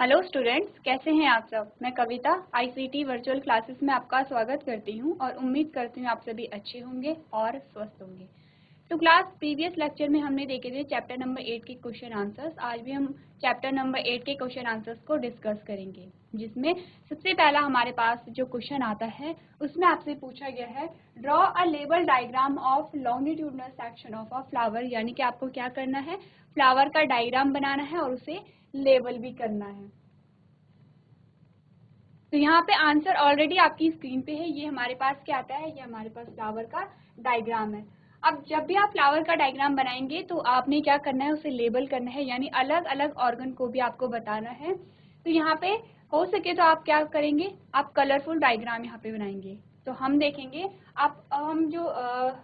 Hello students, कैसे हैं आप सब। मैं कविता आईसीटी वर्चुअल क्लासेस में आपका स्वागत करती हूं और उम्मीद करती हूं आप सभी अच्छे होंगे और स्वस्थ होंगे। तो क्लास प्रीवियस लेक्चर में हमने देखे थे चैप्टर नंबर 8 के क्वेश्चन आंसर्स। आज भी हम चैप्टर नंबर 8 के क्वेश्चन आंसर्स को डिस्कस करेंगे, जिसमें सबसे पहला हमारे पास जो क्वेश्चन आता है उसमें आपसे पूछा गया है draw a label diagram of longitudinal section of a flower. यानी कि आपको क्या करना है, फ्लावर का डायग्राम बनाना है और उसे लेबल भी करना है। तो यहाँ पे आंसर ऑलरेडी आपकी स्क्रीन पे है। ये हमारे पास क्या आता है, ये हमारे पास फ्लावर का डायग्राम है। अब जब भी आप फ्लावर का डायग्राम बनाएंगे तो आपने क्या करना है, उसे लेबल करना है, यानी अलग अलग ऑर्गन को भी आपको बताना है। तो यहाँ पे हो सके तो आप क्या करेंगे, आप कलरफुल डायग्राम यहाँ पे बनाएंगे। तो हम देखेंगे, हम जो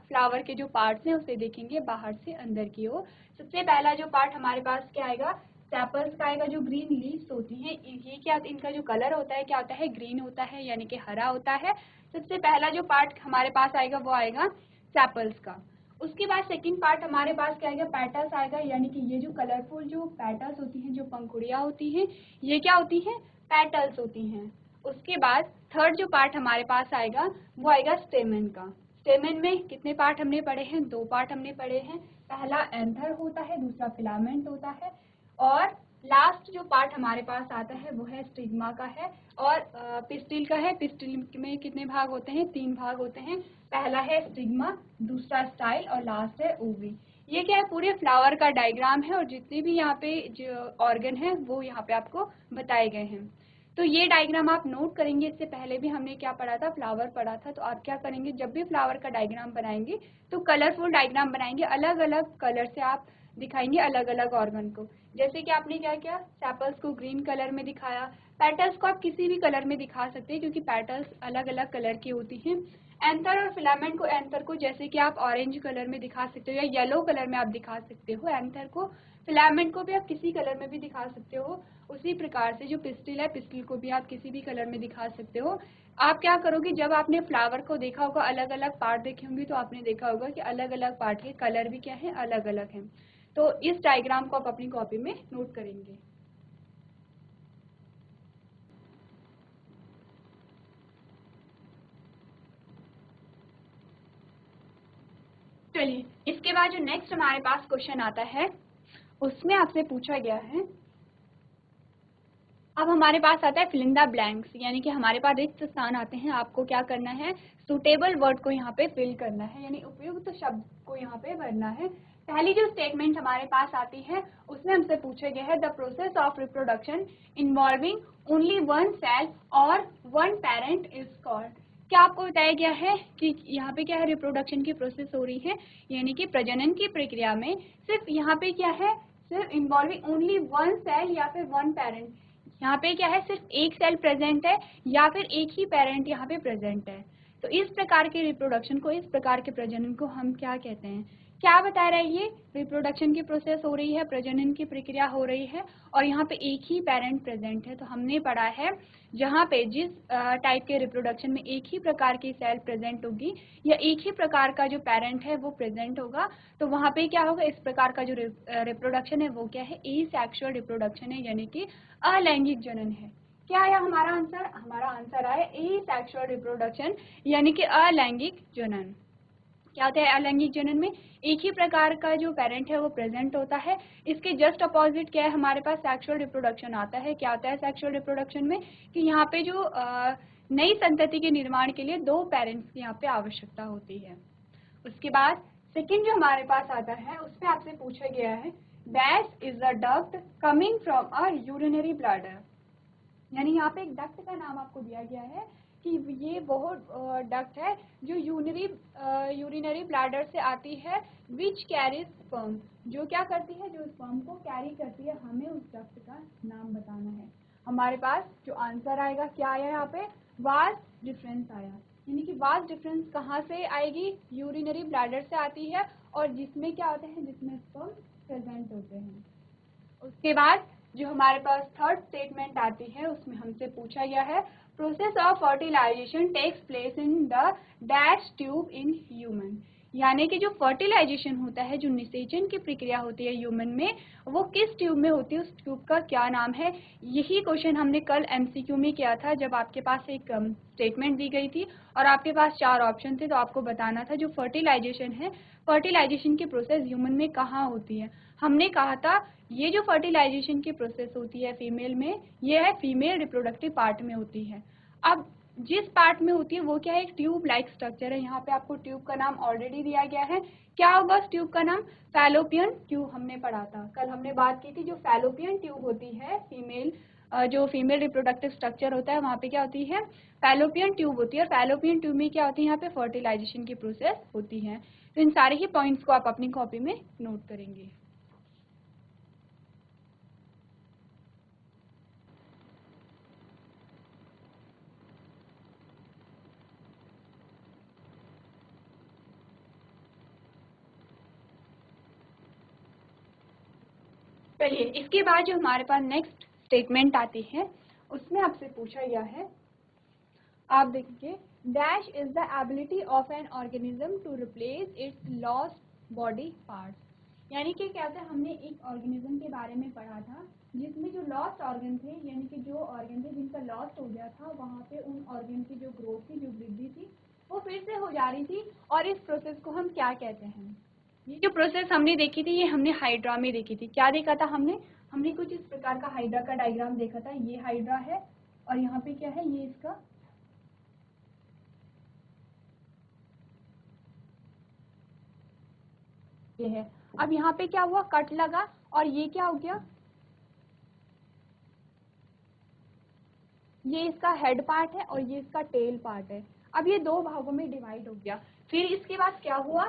फ्लावर के जो पार्ट्स हैं उसे देखेंगे बाहर से अंदर की ओर। सबसे पहला जो पार्ट हमारे पास क्या आएगा, सेपल्स का आएगा, जो ग्रीन लीव्स होती हैं। ये क्या, इनका जो कलर होता है क्या होता है, ग्रीन होता है, यानी कि हरा होता है। सबसे पहला जो पार्ट हमारे पास आएगा वो आएगा सेपल्स का। उसके बाद सेकंड पार्ट हमारे पास क्या आएगा, पेटल्स आएगा, यानी कि ये जो कलरफुल जो पेटल्स होती हैं, जो पंखुड़ियाँ होती हैं, ये क्या होती हैं, पेटल्स होती हैं। उसके बाद थर्ड जो पार्ट हमारे पास आएगा वो आएगा स्टेमन का। स्टेमन में कितने पार्ट हमने पढ़े हैं, 2 पार्ट हमने पढ़े हैं। पहला एंथर होता है, दूसरा फिलामेंट होता है। और लास्ट जो पार्ट हमारे पास आता है वो है स्टिग्मा का है और पिस्टिल का है। पिस्टिल में कितने भाग होते हैं, 3 भाग होते हैं। पहला है स्टिग्मा, दूसरा स्टाइल और लास्ट है ओवी। ये क्या है, पूरे फ्लावर का डायग्राम है और जितने भी यहाँ पे जो ऑर्गन है वो यहाँ पे आपको बताए गए हैं। तो ये डायग्राम आप नोट करेंगे। इससे पहले भी हमने क्या पढ़ा था, फ्लावर पढ़ा था। तो आप क्या करेंगे, जब भी फ्लावर का डायग्राम बनाएंगे तो कलरफुल डायग्राम बनाएंगे, अलग अलग कलर से आप दिखाएंगे अलग अलग ऑर्गन को। जैसे कि आपने क्या किया, सेपल्स को ग्रीन कलर में दिखाया, पेटल्स को आप किसी भी कलर में दिखा सकते हैं क्योंकि पेटल्स अलग अलग कलर की होती हैं। एंथर और फिलामेंट को, एंथर को जैसे कि आप ऑरेंज कलर में दिखा सकते हो या येलो कलर में आप दिखा सकते हो एंथर को। फिलामेंट को भी आप किसी कलर में भी दिखा सकते हो। उसी प्रकार से जो पिस्टिल है, पिस्टिल को भी आप किसी भी कलर में दिखा सकते हो। आप क्या करोगे, जब आपने फ्लावर को देखा होगा, अलग अलग पार्ट देखे होंगे, तो आपने देखा होगा कि अलग अलग पार्ट के कलर भी क्या है, अलग अलग हैं। तो इस डायग्राम को आप अपनी कॉपी में नोट करेंगे। चलिए, इसके बाद जो नेक्स्ट हमारे पास क्वेश्चन आता है उसमें आपसे पूछा गया है, अब हमारे पास आता है फिल इन द ब्लैंक्स, यानी कि हमारे पास रिक्त स्थान आते हैं। आपको क्या करना है, सुटेबल वर्ड को यहाँ पे फिल करना है, यानी उपयुक्त शब्द को यहाँ पे भरना है। पहली जो स्टेटमेंट हमारे पास आती है उसमें हमसे पूछा गया है the process of reproduction involving only one cell और वन पेरेंट इज कॉल्ड। क्या आपको बताया गया है कि यहाँ पे क्या है, रिप्रोडक्शन की प्रोसेस हो रही है, यानी कि प्रजनन की प्रक्रिया में सिर्फ यहाँ पे क्या है, सिर्फ इन्वॉल्विंग ओनली वन सेल या फिर वन पेरेंट। यहाँ पे क्या है, सिर्फ एक सेल प्रेजेंट है या फिर एक ही पेरेंट यहाँ पे प्रेजेंट है। तो इस प्रकार के रिप्रोडक्शन को, इस प्रकार के प्रजनन को हम क्या कहते हैं, क्या बता रहा है, ये रिप्रोडक्शन की प्रोसेस हो रही है, प्रजनन की प्रक्रिया हो रही है और यहाँ पे एक ही पेरेंट प्रेजेंट है। तो हमने पढ़ा है जहाँ पे जिस टाइप के रिप्रोडक्शन में एक ही प्रकार की सेल प्रेजेंट होगी या एक ही प्रकार का जो पेरेंट है वो प्रेजेंट होगा, तो वहाँ पे क्या होगा, इस प्रकार का जो रिप्रोडक्शन है वो क्या है, एसेक्सुअल रिप्रोडक्शन है, यानी कि अलैंगिक जनन है। क्या आया हमारा आंसर, हमारा आंसर आया एसेक्सुअल रिप्रोडक्शन, यानी कि अलैंगिक जनन। क्या होता है अलैंगिक जनन में, एक ही प्रकार का जो पेरेंट है वो प्रेजेंट होता है। इसके जस्ट अपोजिट क्या है, हमारे पास सेक्सुअल रिप्रोडक्शन आता है। क्या होता है सेक्सुअल रिप्रोडक्शन में, कि यहाँ पे जो नई संतति के निर्माण के लिए 2 पेरेंट्स की यहाँ पे आवश्यकता होती है। उसके बाद सेकंड जो हमारे पास आता है उसमें आपसे पूछा गया है that is a duct coming from a urinary bladder, यानी यहाँ पे एक डक्ट का नाम आपको दिया गया है कि ये बहुत डक्ट है जो यूरिनरी ब्लैडर से आती है, विच कैरीज स्पर्म, जो क्या करती है, जो स्पर्म को कैरी करती है। हमें उस डक्ट का नाम बताना है। हमारे पास जो आंसर आएगा क्या आया, यहाँ पे वास डिफरेंस आया, यानी कि वास डिफरेंस कहाँ से आएगी, यूरिनरी ब्लैडर से आती है और जिसमें क्या होते हैं, जिसमें स्पर्म प्रेजेंट होते हैं। उसके बाद जो हमारे पास थर्ड स्टेटमेंट आती है उसमें हमसे पूछा गया है process of fertilization takes place in the dash tube in human, यानी कि जो फर्टिलाइजेशन होता है, जो निषेचन की प्रक्रिया होती है ह्यूमन में, वो किस ट्यूब में होती है, उस ट्यूब का क्या नाम है। यही क्वेश्चन हमने कल एमसीक्यू में किया था, जब आपके पास एक स्टेटमेंट दी गई थी और आपके पास 4 ऑप्शन थे, तो आपको बताना था जो फर्टिलाइजेशन है, फर्टिलाइजेशन की प्रोसेस ह्यूमन में कहाँ होती है। हमने कहा था ये जो फर्टिलाइजेशन की प्रोसेस होती है फीमेल में, ये है फीमेल रिप्रोडक्टिव पार्ट में होती है। अब जिस पार्ट में होती है वो क्या है, एक ट्यूब लाइक स्ट्रक्चर है। यहाँ पे आपको ट्यूब का नाम ऑलरेडी दिया गया है। क्या होगा उस ट्यूब का नाम, फैलोपियन ट्यूब। हमने पढ़ा था, कल हमने बात की थी, जो फैलोपियन ट्यूब होती है फीमेल, जो फीमेल रिप्रोडक्टिव स्ट्रक्चर होता है, वहाँ पे क्या होती है, फैलोपियन ट्यूब होती है। और फैलोपियन ट्यूब में क्या होती है, यहाँ पे फर्टिलाइजेशन की प्रोसेस होती है। तो इन सारे ही पॉइंट्स को आप अपनी कॉपी में नोट करेंगे। चलिए, इसके बाद जो हमारे पास नेक्स्ट स्टेटमेंट आती है, उसमें आपसे पूछा गया है, आप देखिए, dash is the ability of an organism to replace its lost body parts. यानी कि क्या था, हमने एक ऑर्गेनिज्म के बारे में पढ़ा था जिसमें जो लॉस्ट ऑर्गन थे, यानी कि जो ऑर्गन थे जिनका लॉस्ट हो गया था, वहाँ पे उन ऑर्गन की जो ग्रोथ थी, जो वृद्धि थी, वो फिर से हो जा रही थी। और इस प्रोसेस को हम क्या कहते हैं, ये जो प्रोसेस हमने देखी थी, ये हमने हाइड्रा में देखी थी। क्या देखा था हमने, हमने कुछ इस प्रकार का हाइड्रा का डायग्राम देखा था। ये हाइड्रा है और यहाँ पे क्या है, ये इसका ये है। अब यहाँ पे क्या हुआ, कट लगा और ये क्या हो गया, ये इसका हेड पार्ट है और ये इसका टेल पार्ट है। अब ये दो भागों में डिवाइड हो गया। फिर इसके बाद क्या हुआ,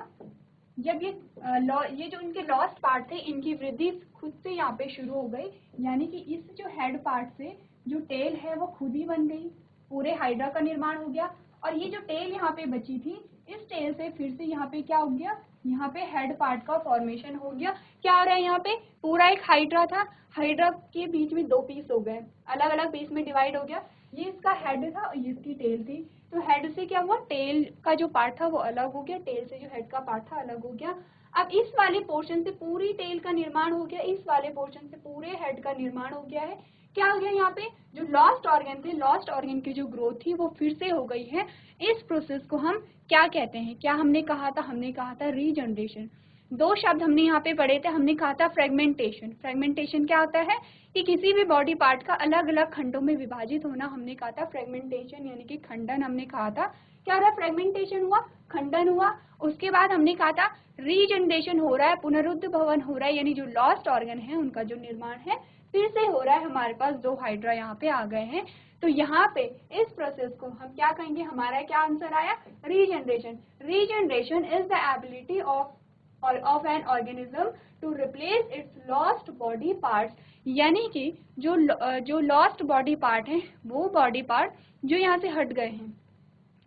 जब ये जो इनके लॉस्ट पार्ट थे, इनकी वृद्धि खुद से यहाँ पे शुरू हो गई। यानी कि इस जो हेड पार्ट से जो टेल है वो खुद ही बन गई, पूरे हाइड्रा का निर्माण हो गया। और ये जो टेल यहाँ पे बची थी, इस टेल से फिर से यहाँ पे क्या हो गया, यहाँ पे हेड पार्ट का फॉर्मेशन हो गया। क्या हो रहा है, यहाँ पे पूरा एक हाइड्रा था, हाइड्रा के बीच में 2 पीस हो गए, अलग अलग पीस में डिवाइड हो गया। ये इसका हेड था और ये इसकी टेल थी। तो हेड से क्या हुआ, टेल का जो पार्ट था वो अलग हो गया, टेल से जो हेड का पार्ट था अलग हो गया। अब इस वाले पोर्शन से पूरी टेल का निर्माण हो गया, इस वाले पोर्शन से पूरे हेड का निर्माण हो गया है। क्या हो गया, यहाँ पे जो लॉस्ट ऑर्गन थे, लॉस्ट ऑर्गन की जो ग्रोथ थी वो फिर से हो गई है। इस प्रोसेस को हम क्या कहते हैं, क्या हमने कहा था, हमने कहा था रीजनरेशन। 2 शब्द हमने यहाँ पे पढ़े थे, हमने कहा था फ्रेगमेंटेशन। फ्रेगमेंटेशन क्या होता है कि किसी भी बॉडी पार्ट का अलग अलग खंडों में विभाजित होना, हमने कहा था फ्रेगमेंटेशन, यानी कि खंडन हमने कहा था। क्या हो रहा है, फ्रेगमेंटेशन हुआ, खंडन हुआ। उसके बाद हमने कहा था रीजनरेशन हो रहा है, पुनरुद्ध भवन हो रहा है, यानी जो लॉस्ट ऑर्गन है उनका जो निर्माण है फिर से हो रहा है। हमारे पास 2 हाइड्रा यहाँ पे आ गए हैं। तो यहाँ पे इस प्रोसेस को हम क्या कहेंगे, हमारा क्या आंसर आया, regeneration. Regeneration is the ability of an organism to replace its lost body parts. यानी कि जो लॉस्ट बॉडी पार्ट है, वो बॉडी पार्ट जो यहाँ से हट गए हैं,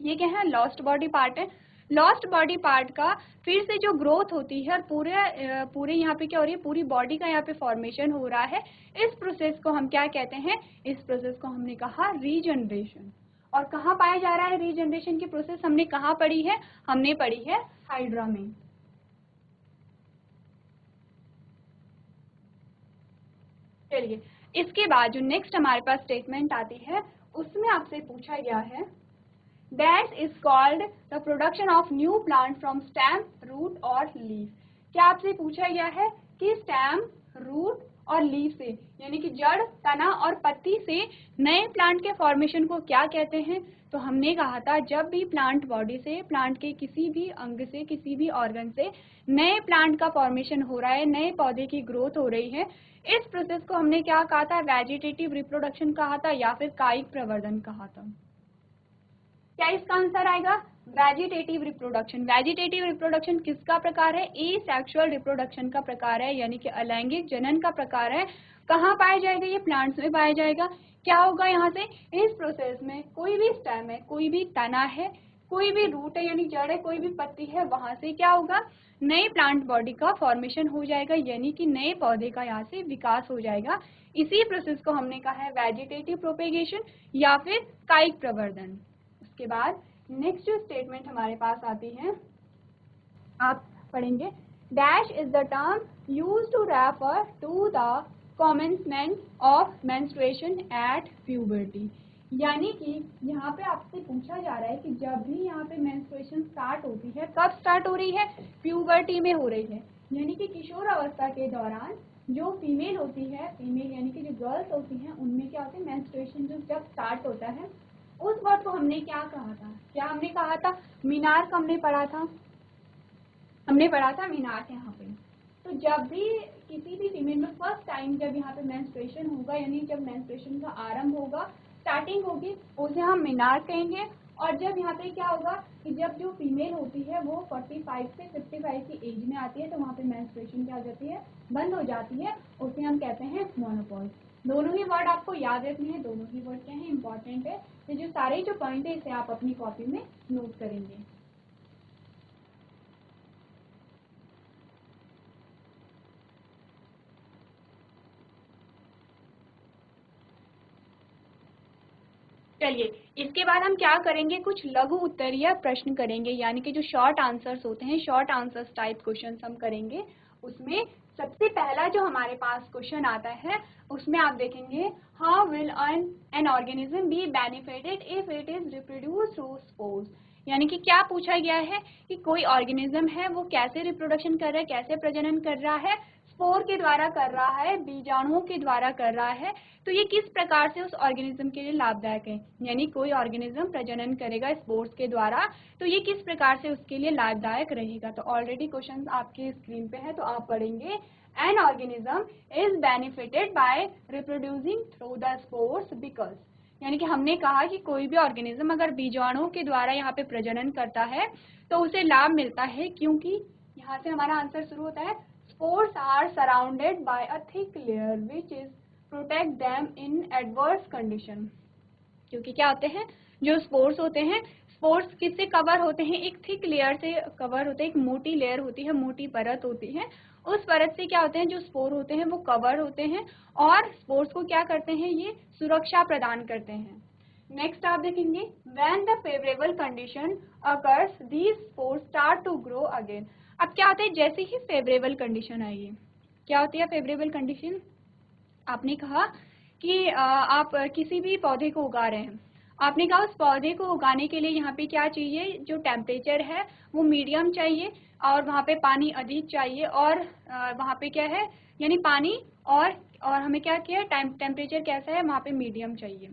ये क्या है, लॉस्ट बॉडी पार्ट है। लॉस्ट बॉडी पार्ट का फिर से जो ग्रोथ होती है और पूरे यहाँ पे क्या हो रही है, पूरी बॉडी का यहाँ पे फॉर्मेशन हो रहा है। इस प्रोसेस को हम क्या कहते हैं, इस प्रोसेस को हमने कहा रीजनरेशन। और कहाँ पाया जा रहा है रीजनरेशन की प्रोसेस, हमने कहाँ पढ़ी है, हमने पढ़ी है हाइड्रा में। चलिए, इसके बाद जो नेक्स्ट हमारे पास स्टेटमेंट आती है, उसमें आपसे पूछा गया है, that is called the production of new plant from stem, root और leaf। क्या आपसे पूछा गया है कि स्टेम, रूट और लीफ से, यानी कि जड़, तना और पत्ती से नए प्लांट के फॉर्मेशन को क्या कहते हैं। तो हमने कहा था जब भी प्लांट बॉडी से, प्लांट के किसी भी अंग से, किसी भी ऑर्गन से नए प्लांट का फॉर्मेशन हो रहा है, नए पौधे की ग्रोथ हो रही है, इस प्रोसेस को हमने क्या कहा था, वेजिटेटिव रिप्रोडक्शन कहा था या फिर कायिक प्रवर्धन कहा था। क्या इसका आंसर आएगा, वेजिटेटिव रिप्रोडक्शन। वेजिटेटिव रिप्रोडक्शन किसका प्रकार है, एसेक्सुअल रिप्रोडक्शन का प्रकार है, यानी कि अलैंगिक जनन का प्रकार है। कहाँ पाया जाएगा, ये प्लांट्स में पाया जाएगा। क्या होगा यहाँ से, इस प्रोसेस में कोई भी स्टेम है, कोई भी तना है, कोई भी रूट है यानी जड़ है, कोई भी पत्ती है, वहां से क्या होगा, नए प्लांट बॉडी का फॉर्मेशन हो जाएगा, यानी कि नए पौधे का यहाँ से विकास हो जाएगा। इसी प्रोसेस को हमने कहा है वेजिटेटिव प्रोपेगेशन या फिर कायिक प्रवर्धन। उसके बाद नेक्स्ट जो स्टेटमेंट हमारे पास आती है, आप पढ़ेंगे dash is the term use to refer to the commencement of menstruation at puberty. यानी कि यहाँ पे आपसे पूछा जा रहा है कि जब भी यहाँ पे मेंस्ट्रुएशन स्टार्ट होती है, कब स्टार्ट हो रही है? प्यूबर्टी में हो रही है। यानी कि किशोर अवस्था के दौरान जो फीमेल होती है, फीमेल यानी कि जो गर्ल्स होती हैं, उनमें क्या होता है, मेंस्ट्रुएशन जो जब स्टार्ट होता है, उस वर्ड को हमने क्या कहा था? क्या हमने कहा था? मीनार का हमने पढ़ा था, मीनार यहाँ पे। तो जब भी किसी भी फीमेल में फर्स्ट टाइम जब यहाँ पे मेंस्ट्रुएशन होगा, यानी जब मेंस्ट्रुएशन का आरंभ होगा, स्टार्टिंग होगी, उसे हम मीनार कहेंगे। और जब यहाँ पे क्या होगा कि जब जो फीमेल होती है वो 45 से 55 की एज में आती है, तो वहाँ पे मेंस्ट्रुएशन क्या हो जाती है? बंद हो जाती है, उसे हम कहते हैं मोनोपॉज। दोनों ही वर्ड आपको याद रखने हैं, दोनों ही वर्ड क्या है? इंपॉर्टेंट है। तो जो सारे जो पॉइंट है इसे आप अपनी कॉपी में नोट करेंगे। चलिए, इसके बाद हम क्या करेंगे? कुछ लघु उत्तरीय प्रश्न करेंगे, यानी कि जो शॉर्ट आंसर्स होते हैं, शॉर्ट आंसर्स टाइप क्वेश्चन हम करेंगे। उसमें सबसे पहला जो हमारे पास क्वेश्चन आता है, उसमें आप देखेंगे how will an organism be benefited if it is reproduce through spores. यानी कि क्या पूछा गया है कि कोई ऑर्गेनिज्म है वो कैसे रिप्रोडक्शन कर रहा है, कैसे प्रजनन कर रहा है? स्पोर के द्वारा कर रहा है, बीजाणुओं के द्वारा कर रहा है। तो ये किस प्रकार से उस ऑर्गेनिज्म के लिए लाभदायक है? यानी कोई ऑर्गेनिज्म प्रजनन करेगा स्पोर्स के द्वारा, तो ये किस प्रकार से उसके लिए लाभदायक रहेगा? तो ऑलरेडी क्वेश्चन आपके स्क्रीन पे है, तो आप पढ़ेंगे an organism is benefited bye reproducing through the spores because. यानी कि हमने कहा कि कोई भी ऑर्गेनिज्म अगर बीजाणुओं के द्वारा यहाँ पे प्रजनन करता है तो उसे लाभ मिलता है, क्योंकि यहाँ से हमारा आंसर शुरू होता है spores are surrounded by a thick layer which is protect them in adverse condition। क्योंकि क्या होते हैं, जो स्पोर्स होते हैं, स्पोर्स किससे कवर होते हैं? एक थिक लेयर से कवर होते हैं, एक मोटी लेयर होती है, मोटी परत होती है। उस परत से क्या होते हैं, जो स्पोर होते हैं वो कवर होते हैं और स्पोर्स को क्या करते हैं? ये सुरक्षा प्रदान करते हैं। नेक्स्ट आप देखेंगे when the favourable condition occurs these spores start to grow again. अब क्या होता है, जैसे ही फेवरेबल कंडीशन आएगी, क्या होती है फेवरेबल कंडीशन? आपने कहा कि आप किसी भी पौधे को उगा रहे हैं, आपने कहा उस पौधे को उगाने के लिए यहाँ पे क्या चाहिए? जो टेम्परेचर है वो मीडियम चाहिए और वहाँ पे पानी अधिक चाहिए, और वहाँ पे क्या है, यानी पानी और हमें क्या किया? टेम्परेचर कैसा है? वहाँ पे मीडियम चाहिए।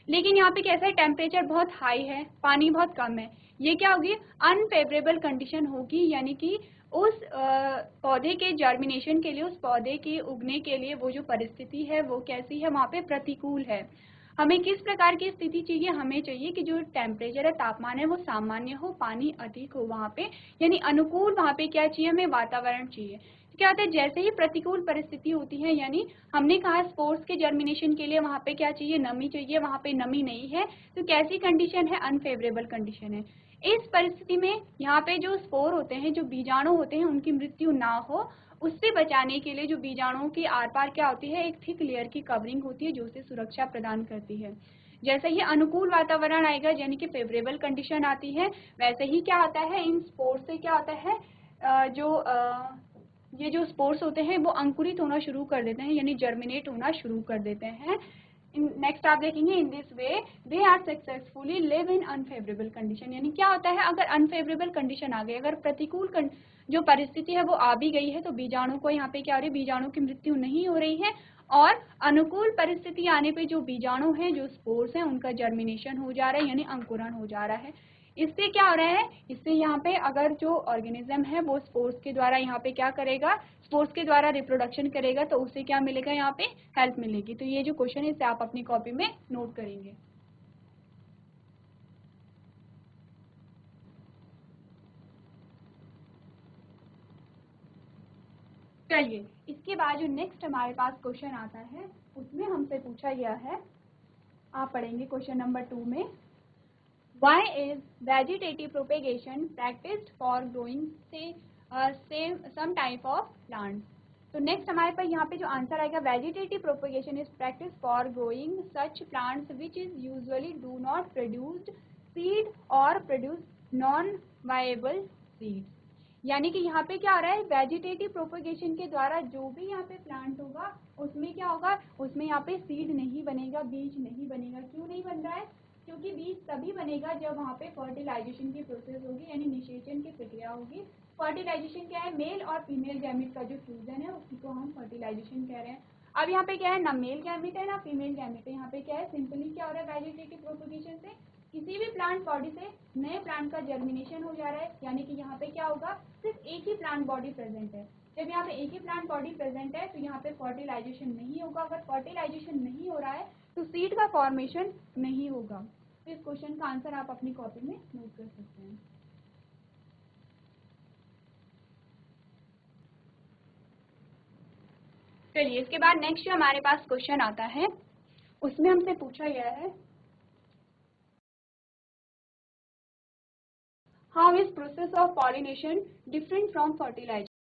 लेकिन यहाँ पे कैसा है? टेम्परेचर बहुत हाई है, पानी बहुत कम है। ये क्या होगी? अनफेवरेबल कंडीशन होगी। यानी कि उस पौधे के जर्मिनेशन के लिए, उस पौधे के उगने के लिए वो जो परिस्थिति है वो कैसी है? वहाँ पे प्रतिकूल है। हमें किस प्रकार की स्थिति चाहिए? हमें चाहिए कि जो टेम्परेचर है, तापमान है, वो सामान्य हो, पानी अधिक हो वहाँ पे, यानी अनुकूल वहाँ पे क्या चाहिए? हमें वातावरण चाहिए। तो क्या होता है, जैसे ही प्रतिकूल परिस्थिति होती है, यानी हमने कहा स्पोर्स के जर्मिनेशन के लिए वहाँ पे क्या चाहिए? नमी चाहिए, वहाँ पे नमी नहीं है, तो कैसी कंडीशन है? अनफेवरेबल कंडीशन है। इस परिस्थिति में यहाँ पे जो स्पोर होते हैं, जो बीजाणु होते हैं, उनकी मृत्यु ना हो, उससे बचाने के लिए जो बीजाणुओं की आर पार क्या होती है? एक थिक लेयर की कवरिंग होती है जो उसे सुरक्षा प्रदान करती है। जैसे ही अनुकूल वातावरण आएगा, यानी कि फेवरेबल कंडीशन आती है, वैसे ही क्या होता है, इन स्पोर से क्या होता है, ये जो स्पोर्स होते हैं वो अंकुरित होना शुरू कर देते हैं, यानी जर्मिनेट होना शुरू कर देते हैं। नेक्स्ट आप देखेंगे in this way they are successfully live in unfavourable condition. यानी क्या होता है, अगर अनफेवरेबल कंडीशन आ गई, अगर प्रतिकूल जो परिस्थिति है वो आ भी गई है, तो बीजाणु को यहाँ पे क्या हो रही है? बीजाणु की मृत्यु नहीं हो रही है, और अनुकूल परिस्थिति आने पे जो बीजाणु हैं, जो स्पोर्स हैं, उनका जर्मिनेशन हो जा रहा है, यानी अंकुरण हो जा रहा है। इससे क्या हो रहा है? इससे यहाँ पे अगर जो ऑर्गेनिज्म है वो स्पोर्स के द्वारा यहाँ पे क्या करेगा? स्पोर्स के द्वारा रिप्रोडक्शन करेगा, तो उसे क्या मिलेगा? यहाँ पे हेल्प मिलेगी। तो ये जो क्वेश्चन है इसे आप अपनी कॉपी में नोट करेंगे। चलिए, इसके बाद जो नेक्स्ट हमारे पास क्वेश्चन आता है, उसमें हमसे पूछा गया है, आप पढ़ेंगे क्वेश्चन नंबर 2 में, Why is vegetative propagation practiced for growing some type of plants? तो नेक्स्ट हमारे पास यहाँ पे जो आंसर आएगा, vegetative propagation is practice for growing such plants which is usually do not produced seed और प्रोड्यूस नॉन वायबल सीड्स। यानी कि यहाँ पे क्या हो रहा है, वेजिटेटिव प्रोपगेशन के द्वारा जो भी यहाँ पे प्लांट होगा उसमें क्या होगा, उसमें यहाँ पे सीड नहीं बनेगा, बीज नहीं बनेगा। क्यों नहीं बन रहा है, क्योंकि बीज तभी बनेगा जब वहाँ पे फर्टिलाइजेशन की प्रोसेस होगी, यानी निषेचन की प्रक्रिया होगी। फर्टिलाइजेशन क्या है, मेल और फीमेल गैमेट का जो फ्यूजन है उसी को हम फर्टिलाइजेशन कह रहे हैं। अब यहाँ पे क्या है, ना मेल गैमेट है ना फीमेल गैमेट है, यहाँ पे क्या है, सिंपली क्या हो रहा है, वेजिटेटिव प्रोपगेशन से किसी भी प्लांट बॉडी से नए प्लांट का जर्मिनेशन हो जा रहा है। यानी कि यहाँ पे क्या होगा, सिर्फ एक ही प्लांट बॉडी प्रेजेंट है। जब यहाँ पे एक ही प्लांट बॉडी प्रेजेंट है तो यहाँ पे फर्टिलाइजेशन नहीं होगा। अगर फर्टिलाइजेशन नहीं हो रहा है तो सीड का फॉर्मेशन नहीं होगा। तो इस क्वेश्चन का आंसर आप अपनी कॉपी में नोट कर सकते हैं। चलिए इसके बाद नेक्स्ट जो हमारे पास क्वेश्चन आता है उसमें हमसे पूछा गया है, how is process of pollination different from fertilization.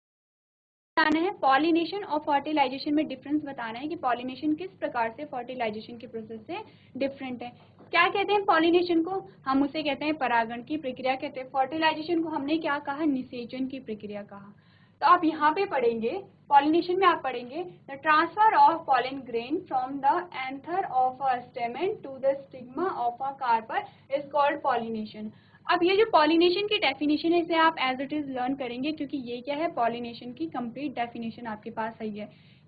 बताना है पॉलिनेशन और फर्टिलाइजेशन में डिफरेंस बताना है कि पॉलिनेशन किस प्रकार से फर्टिलाइजेशन के प्रोसेस से डिफरेंट है। क्या कहते हैं पॉलिनेशन को, हम उसे कहते हैं परागण की प्रक्रिया कहते हैं। फर्टिलाइजेशन को हमने क्या कहा, निषेचन की प्रक्रिया कहा। तो आप यहाँ पे पढ़ेंगे, पॉलिनेशन में आप पढ़ेंगे the transfer of pollen grain from the anther of a stamen to the stigma of a carpel is called pollination. अब ये जो पॉलिनेशन की डेफिनेशन है इसे आप एज इट इज लर्न करेंगे, क्योंकि ये क्या है, पॉलिनेशन की कंप्लीट डेफिनेशन आपके पास सही है।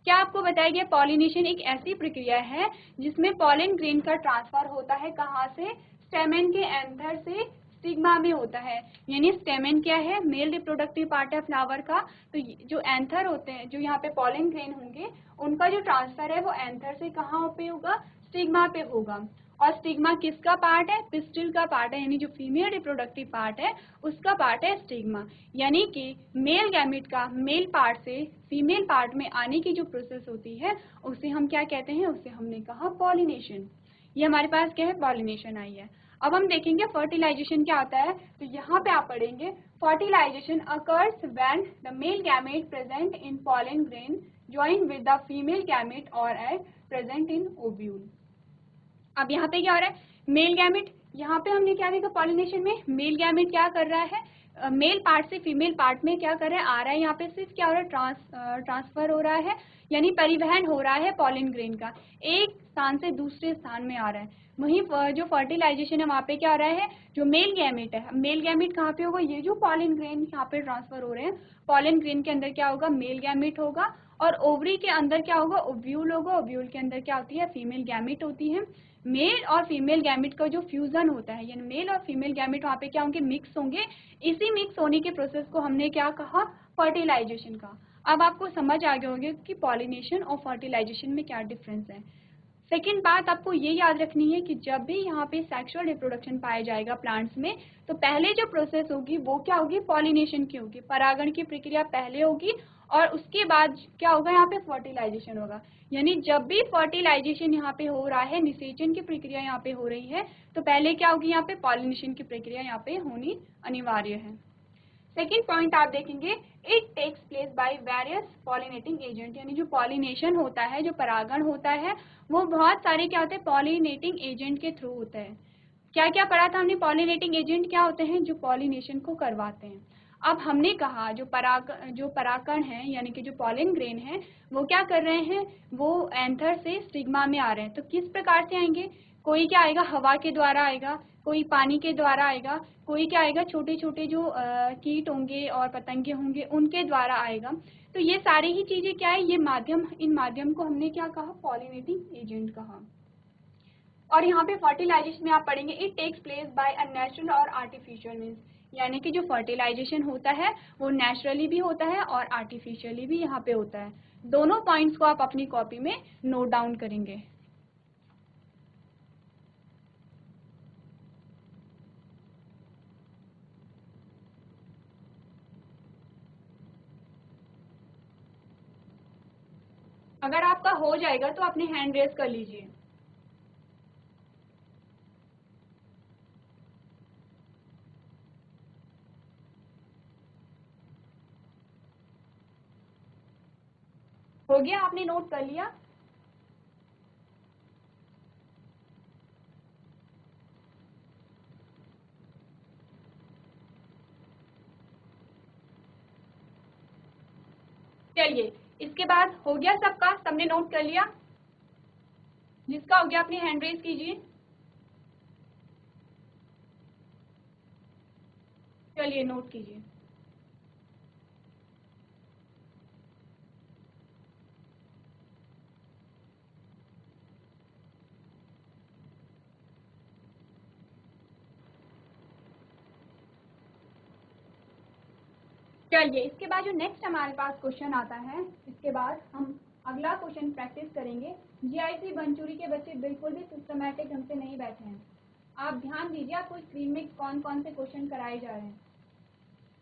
क्या आपको बताया गया, पॉलिनेशन एक ऐसी प्रक्रिया है जिसमें पॉलन ग्रेन का ट्रांसफर होता है, कहाँ से, स्टेमन के एंथर से स्टिग्मा में होता है। यानी स्टेमन क्या है, मेल रिप्रोडक्टिव पार्ट है फ्लावर का। तो जो एंथर होते हैं, जो यहाँ पे पॉलन ग्रेन होंगे, उनका जो ट्रांसफर है वो एंथर से कहाँ पे होगा, स्टिग्मा पे होगा। और स्टिग्मा किसका पार्ट है, पिस्टिल का पार्ट है, यानी जो फीमेल रिप्रोडक्टिव पार्ट है उसका पार्ट है स्टिग्मा। यानी कि मेल गैमेट का मेल पार्ट से फीमेल पार्ट में आने की जो प्रोसेस होती है उसे हम क्या कहते हैं, उसे हमने कहा पॉलिनेशन। ये हमारे पास क्या है, पॉलिनेशन आई है। अब हम देखेंगे फर्टिलाइजेशन क्या होता है। तो यहाँ पे आप पढ़ेंगे fertilization occurs when the male gamete present in pollen grain join with the female gamete और एग प्रेजेंट इन ओव्यूल। अब यहाँ पे क्या हो रहा है, मेल गैमेट, यहाँ पे हमने क्या देखा, पॉलिनेशन में मेल गैमेट क्या कर रहा है, मेल पार्ट से फीमेल पार्ट में क्या कर रहा है, आ रहा है। यहाँ पे सिर्फ क्या हो रहा है, ट्रांसफर हो रहा है, यानी परिवहन हो रहा है पॉलिन ग्रेन का, एक स्थान से दूसरे स्थान में आ रहा है। वहीं जो फर्टिलाइजेशन है वहाँ पे क्या हो रहा है, जो मेल गैमेट है, मेल गैमेट कहाँ पे होगा, ये जो पॉलिन ग्रेन यहाँ पे ट्रांसफर हो रहे हैं, पॉलिन ग्रेन के अंदर क्या होगा, मेल गैमेट होगा। और ओवरी के अंदर क्या होगा, ओव्यूल होगा। ओव्यूल के अंदर क्या होती है, फीमेल गैमेट होती है। मेल और फीमेल गैमेट का जो फ्यूजन होता है, यानी मेल और फीमेल गैमेट वहाँ पे क्या होंगे, मिक्स होंगे। इसी मिक्स होने के प्रोसेस को हमने क्या कहा, फर्टिलाइजेशन का। अब आपको समझ आ गया होगा कि पॉलिनेशन और फर्टिलाइजेशन में क्या डिफरेंस है। सेकेंड बात आपको ये याद रखनी है कि जब भी यहाँ पे सेक्सुअल रिप्रोडक्शन पाया जाएगा प्लांट्स में, तो पहले जो प्रोसेस होगी वो क्या होगी, पॉलिनेशन की होगी, परागण की प्रक्रिया पहले होगी और उसके बाद क्या होगा, यहाँ पे फर्टिलाइजेशन होगा। यानी जब भी फर्टिलाइजेशन यहाँ पे हो रहा है, निषेचन की प्रक्रिया यहाँ पे हो रही है, तो पहले क्या होगी, यहाँ पे पॉलिनेशन की प्रक्रिया यहाँ पे होनी अनिवार्य है। सेकेंड पॉइंट आप देखेंगे, it takes place by various pollinating agent. यानी जो पॉलिनेशन होता है, जो परागण होता है, वो बहुत सारे क्या होते हैं, पॉलिनेटिंग एजेंट के थ्रू होता है। क्या क्या पढ़ा था हमने, पॉलिनेटिंग एजेंट क्या होते हैं, जो पॉलिनेशन को करवाते हैं। अब हमने कहा जो परागण है, यानी कि जो पॉलिन ग्रेन है, वो क्या कर रहे हैं, वो एंथर से स्टिग्मा में आ रहे हैं। तो किस प्रकार से आएंगे, कोई क्या आएगा, हवा के द्वारा आएगा, कोई पानी के द्वारा आएगा, कोई क्या आएगा, छोटे छोटे जो कीट होंगे और पतंगे होंगे उनके द्वारा आएगा। तो ये सारी ही चीजें क्या है, ये माध्यम, इन माध्यम को हमने क्या कहा, पॉलिनेटिंग एजेंट कहा। और यहाँ पे फर्टिलाइजेशन में आप पढ़ेंगे, it takes place by a natural और आर्टिफिशियल मीन्स। यानी कि जो फर्टिलाइजेशन होता है वो नेचुरली भी होता है और आर्टिफिशियली भी यहाँ पे होता है। दोनों पॉइंट्स को आप अपनी कॉपी में नोट डाउन करेंगे। अगर आपका हो जाएगा तो अपने हैंड रेस कर लीजिए। हो गया, आपने नोट कर लिया। चलिए, इसके बाद हो गया सबका, सबने नोट कर लिया? जिसका हो गया अपनी हैंड रेज कीजिए। चलिए नोट कीजिए। चलिए, इसके बाद जो नेक्स्ट हमारे पास क्वेश्चन आता है, इसके बाद हम अगला क्वेश्चन प्रैक्टिस करेंगे। जीआईसी बनचूरी के बच्चे बिल्कुल भी सिस्टमैटिक ढंग से नहीं बैठे हैं। आप ध्यान दीजिए, आपको स्क्रीन में कौन कौन से क्वेश्चन कराए जा रहे हैं,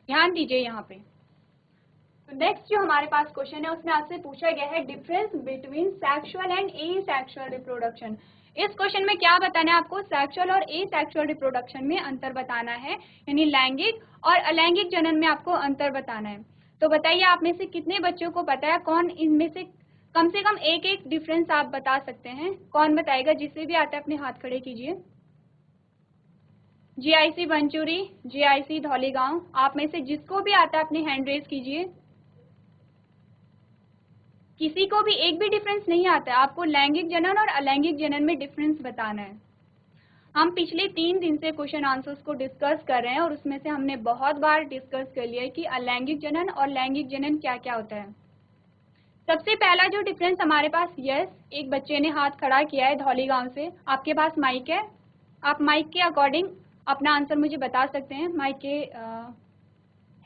ध्यान दीजिए यहाँ पे। तो नेक्स्ट जो हमारे पास क्वेश्चन है उसमें आपसे पूछा गया है difference between sexual and asexual reproduction. इस क्वेश्चन में क्या बताना है आपको, सेक्सुअल और एसेक्सुअल रिप्रोडक्शन में अंतर बताना है, यानी लैंगिक और अलैंगिक जनन में आपको अंतर बताना है। तो बताइए, आप में से कितने बच्चों को पता है, कौन इनमें से कम एक एक डिफरेंस आप बता सकते हैं? कौन बताएगा? जिसे भी आता है अपने हाथ खड़े कीजिए। जीआईसी बनचूरी, जीआईसी धौलीगांव, आप में से जिसको भी आता है अपनी हैंड रेज कीजिए। किसी को भी एक भी डिफरेंस नहीं आता है, आपको लैंगिक जनन और अलैंगिक जनन में डिफरेंस बताना है। हम पिछले 3 दिन से क्वेश्चन आंसर्स को डिस्कस कर रहे हैं और उसमें से हमने बहुत बार डिस्कस कर लिया है कि अलैंगिक जनन और लैंगिक जनन क्या क्या होता है। सबसे पहला जो डिफरेंस हमारे पास, यस, एक बच्चे ने हाथ खड़ा किया है धौलीगांव से। आपके पास माइक है, आप माइक के अकॉर्डिंग अपना आंसर मुझे बता सकते हैं। माइक के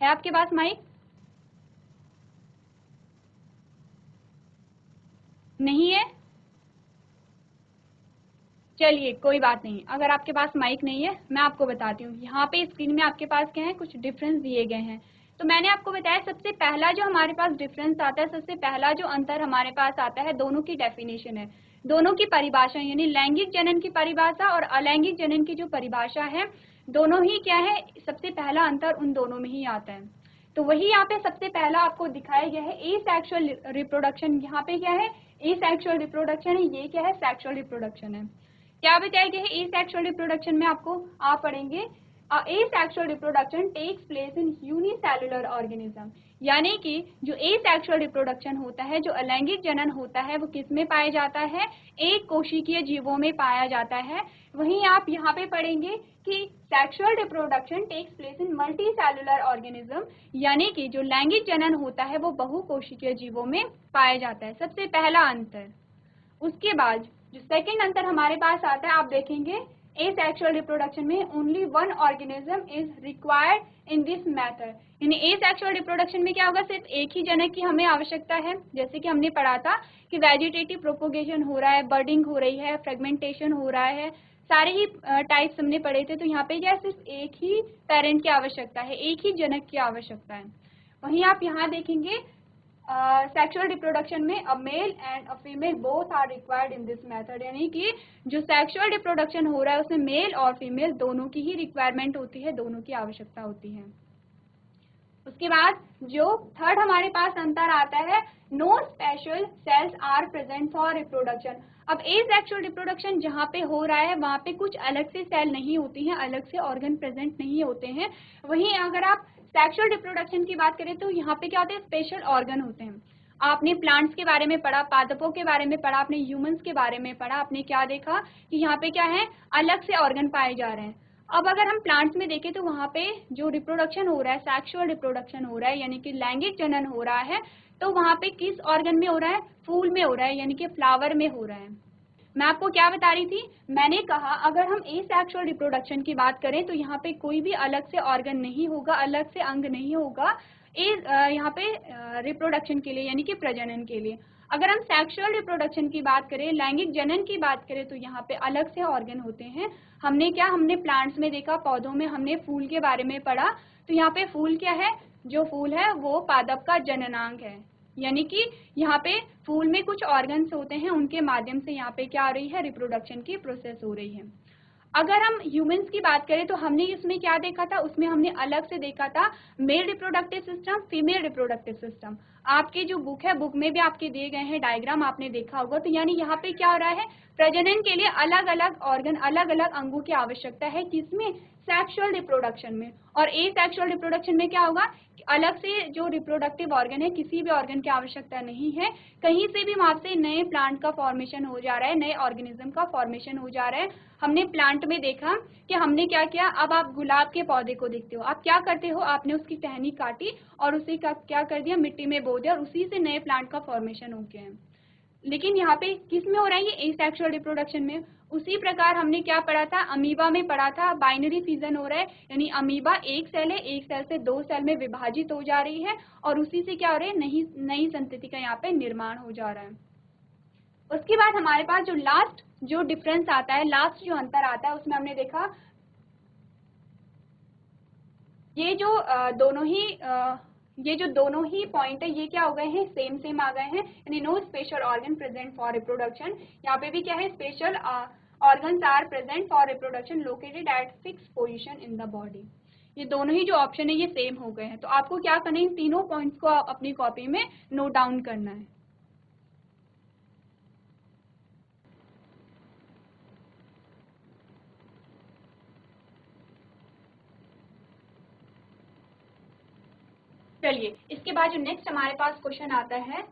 है आपके पास माइक? नहीं है? चलिए कोई बात नहीं, अगर आपके पास माइक नहीं है मैं आपको बताती हूँ। यहाँ पे स्क्रीन में आपके पास क्या है, कुछ डिफरेंस दिए गए हैं। तो मैंने आपको बताया सबसे पहला जो हमारे पास डिफरेंस आता है, सबसे पहला जो अंतर हमारे पास आता है, दोनों की डेफिनेशन है, दोनों की परिभाषा, यानी लैंगिक जनन की परिभाषा और अलैंगिक जनन की जो परिभाषा है, दोनों ही क्या है, सबसे पहला अंतर उन दोनों में ही आता है। तो वही यहाँ पे सबसे पहला आपको दिखाया गया है, एसेक्सुअल रिप्रोडक्शन। यहाँ पे क्या है, एसेक्सुअल रिप्रोडक्शन है, ये क्या है, सेक्सुअल रिप्रोडक्शन है। क्या बताया गया है एसेक्सुअल रिप्रोडक्शन में? आपको आप पढ़ेंगे, asexual reproduction takes place in unicellular organism, यानी कि जो एसेक्सुअल रिप्रोडक्शन होता है, जो अलैंगिक जनन होता है, वो किस में पाया जाता है, एक कोशिकीय जीवों में पाया जाता है। वहीं आप यहाँ पे पढ़ेंगे कि sexual reproduction takes place in multicellular organism, यानी कि जो लैंगिक जनन होता है वो बहुकोशिकीय जीवों में पाया जाता है। सबसे पहला अंतर। उसके बाद जो सेकंड अंतर हमारे पास आता है, आप देखेंगे एसेक्सुअल रिप्रोडक्शन में only one organism is required in this method, यानी एसेक्सुअल रिप्रोडक्शन में क्या होगा, सिर्फ एक ही जनक की हमें आवश्यकता है। जैसे कि हमने पढ़ा था कि वेजिटेटिव प्रोपोगेशन हो रहा है, बर्डिंग हो रही है, फ्रेगमेंटेशन हो रहा है, सारे ही टाइप्स हमने पढ़े थे। तो यहाँ पे क्या, सिर्फ एक ही पेरेंट की आवश्यकता है, एक ही जनक की आवश्यकता है। वहीं आप यहाँ देखेंगे सेक्सुअल रिप्रोडक्शन में a male and a female both are required in this method, यानी कि जो सेक्सुअल रिप्रोडक्शन हो रहा है उसमें मेल और फीमेल दोनों की ही रिक्वायरमेंट होती है, दोनों की आवश्यकता होती है। उसके बाद जो थर्ड हमारे पास अंतर आता है, no special cells are present for reproduction. अब एसेक्सुअल रिप्रोडक्शन जहाँ पे हो रहा है वहाँ पे कुछ अलग से सेल नहीं होती हैं, अलग से ऑर्गन प्रेजेंट नहीं होते हैं। वहीं अगर आप सेक्सुअल रिप्रोडक्शन की बात करें तो यहाँ पे क्या होते हैं, स्पेशल ऑर्गन होते हैं। आपने प्लांट्स के बारे में पढ़ा, पादपों के बारे में पढ़ा, आपने ह्यूमंस के बारे में पढ़ा, आपने क्या देखा कि यहाँ पे क्या है, अलग से ऑर्गन पाए जा रहे हैं। अब अगर हम प्लांट्स में देखें तो वहाँ पे जो रिप्रोडक्शन हो रहा है, सेक्सुअल रिप्रोडक्शन हो रहा है, यानी कि लैंगिक जनन हो रहा है, तो वहाँ पे किस ऑर्गन में हो रहा है, फूल में हो रहा है, यानी कि फ्लावर में हो रहा है। मैं आपको क्या बता रही थी, मैंने कहा अगर हम एसेक्सुअल रिप्रोडक्शन की बात करें तो यहाँ पे कोई भी अलग से ऑर्गन नहीं होगा, अलग से अंग नहीं होगा यहाँ पे रिप्रोडक्शन के लिए, यानी कि प्रजनन के लिए। अगर हम सेक्सुअल रिप्रोडक्शन की बात करें, लैंगिक जनन की बात करें, तो यहाँ पे अलग से ऑर्गन होते हैं। हमने प्लांट्स में देखा, पौधों में हमने फूल के बारे में पढ़ा। तो यहाँ पे फूल क्या है, जो फूल है वो पादप का जननांग है, यानी कि यहाँ पे फूल में कुछ ऑर्गन्स होते हैं, उनके माध्यम से यहाँ पे क्या हो रही है, रिप्रोडक्शन की प्रोसेस हो रही है। अगर हम ह्यूमंस की बात करें तो हमने इसमें क्या देखा था, उसमें हमने अलग से देखा था male reproductive system, female reproductive system. आपके जो बुक है, बुक में भी आपके दिए गए हैं डायग्राम, आपने देखा होगा। तो यानी यहाँ पे क्या हो रहा है, प्रजनन के लिए अलग अलग ऑर्गन, अलग अलग अंगों की आवश्यकता है, किसमें, सेक्सुअल रिप्रोडक्शन में। और ए सेक्सुअल रिप्रोडक्शन में क्या होगा, अलग से जो रिप्रोडक्टिव ऑर्गन है, किसी भी ऑर्गन की आवश्यकता नहीं है, कहीं से भी वहां से नए प्लांट का फॉर्मेशन हो जा रहा है, नए ऑर्गेनिज्म का फॉर्मेशन हो जा रहा है। हमने प्लांट में देखा कि हमने क्या किया, अब आप गुलाब के पौधे को देखते हो, आप क्या करते हो, आपने उसकी टहनी काटी और उसी का क्या कर दिया, मिट्टी में बो दिया, और उसी से नए प्लांट का फॉर्मेशन हो गया है। लेकिन यहाँ पे किस में हो रहा है, ये एसेक्सुअल रिप्रोडक्शन में। उसी प्रकार हमने क्या पढ़ा था, अमीबा में पढ़ा था, बाइनरी फिजन हो रहा है, यानी अमीबा एक सेल है, एक सेल से दो सेल में विभाजित हो जा रही है, और उसी से क्या हो रहा है, नई संतति का यहाँ पे निर्माण हो जा रहा है। उसके बाद हमारे पास जो लास्ट जो डिफरेंस आता है, लास्ट जो अंतर आता है, उसमें हमने देखा ये जो दोनों ही पॉइंट है, ये क्या हो गए हैं, सेम सेम आ गए हैं, यानी no special organ present for reproduction. यहाँ पे भी क्या है, special organs are present for reproduction located at fix position in the body. ये दोनों ही जो ऑप्शन है ये सेम हो गए हैं। तो आपको क्या करना है, इन तीनों पॉइंट्स को अपनी कॉपी में नोट डाउन करना है। चलिए, इसके बाद जो नेक्स्ट हमारे पास क्वेश्चन आता है,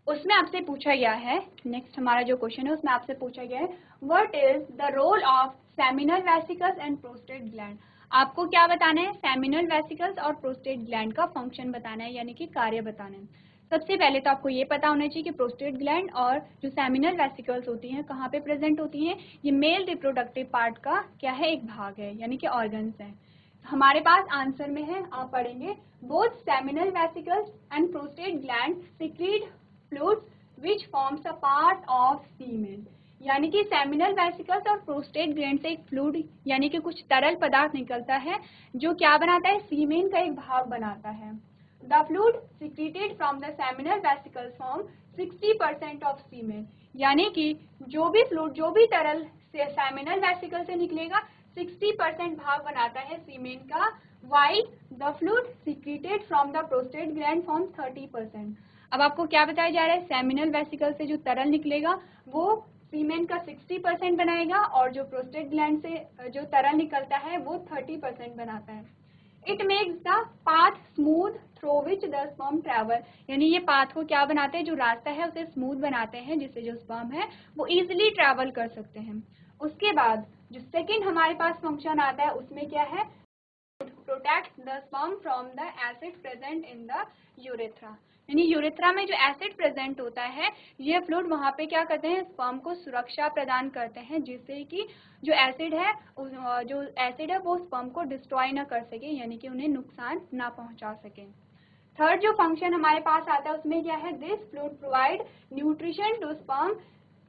उसमें आपसे पूछा गया है, नेक्स्ट हमारा जो क्वेश्चन है उसमें आपसे पूछा गया है, what is the role of seminal vesicles and prostate gland. आपको क्या बताना है, सेमिनल वेसिकल्स और प्रोस्टेट ग्लैंड का फंक्शन बताना है, यानी कि कार्य बताना है। सबसे पहले तो आपको ये पता होना चाहिए कि प्रोस्टेट ग्लैंड और जो सेमिनल वेसिकल्स होती हैं कहाँ पे प्रेजेंट होती हैं, ये मेल रिप्रोडक्टिव पार्ट का क्या है, एक भाग है, यानी कि ऑर्गन्स है। हमारे पास आंसर में है, आप पढ़ेंगे, both seminal vesicles and prostate gland secrete fluids which forms a part of semen. यानी कि सेमिनल वेसिकल्स और प्रोस्टेट ग्लैंड से एक फ्लूइड यानी कि कुछ तरल पदार्थ निकलता है, जो क्या बनाता है, सीमेन का एक भाग बनाता है। The fluid secreted from the seminal vesicles form 60% of semen. यानी कि जो भी फ्लूइड, जो भी तरल से सेमिनल वेसिकल से निकलेगा, 60% भाग बनाता है सीमेन का, while the fluid secreted from the prostate gland forms 30%। अब आपको क्या बताया जा रहा है, सेमिनल वेसिकल से जो तरल निकलेगा वो सीमेन का 60% बनाएगा, और जो प्रोस्टेट ग्लैंड से जो तरल निकलता है वो 30% बनाता है। It makes the path smooth through which the sperm travel. यानी ये पाथ को क्या बनाते हैं, जो रास्ता है उसे स्मूथ बनाते हैं, जिससे जो स्पर्म है वो इजिली ट्रेवल कर सकते हैं। उसके बाद जो सेकेंड हमारे पास फंक्शन आता है, उसमें क्या है, protect the sperm from the acid present in the urethra. यानी यूरेथ्रा में जो एसिड प्रेजेंट होता है, ये फ्लूइड वहाँ पे क्या करते हैं, स्पर्म को सुरक्षा प्रदान करते हैं, जिससे कि जो एसिड है वो स्पर्म को डिस्ट्रॉय ना कर सके, यानी कि उन्हें नुकसान ना पहुंचा सके। थर्ड जो फंक्शन हमारे पास आता है, उसमें क्या है, this fluid provide nutrition to sperm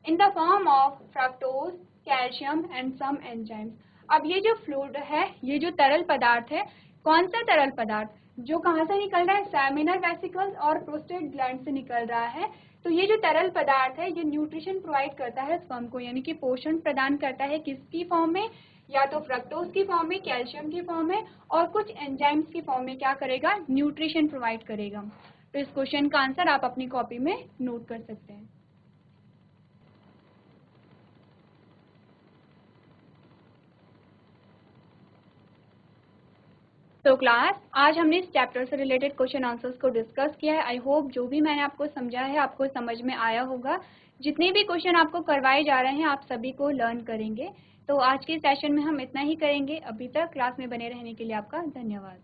in the form of fructose, calcium and some enzymes. अब ये जो फ्लूइड है, ये जो तरल पदार्थ है, कौन सा तरल पदार्थ, जो कहाँ से निकल रहा है, सेमिनल वेसिकल्स और प्रोस्टेट ग्लैंड से निकल रहा है। तो ये जो तरल पदार्थ है, ये न्यूट्रिशन प्रोवाइड करता है स्पर्म को, यानी कि पोषण प्रदान करता है, किसकी फॉर्म में, या तो फ्रक्टोज की फॉर्म में, कैल्शियम की फॉर्म में, और कुछ एंजाइम्स की फॉर्म में क्या करेगा, न्यूट्रिशन प्रोवाइड करेगा। तो इस क्वेश्चन का आंसर आप अपनी कॉपी में नोट कर सकते हैं। तो क्लास, आज हमने इस चैप्टर से रिलेटेड क्वेश्चन आंसर्स को डिस्कस किया है। आई होप जो भी मैंने आपको समझाया है आपको समझ में आया होगा। जितने भी क्वेश्चन आपको करवाए जा रहे हैं आप सभी को लर्न करेंगे। तो आज के सेशन में हम इतना ही करेंगे। अभी तक क्लास में बने रहने के लिए आपका धन्यवाद।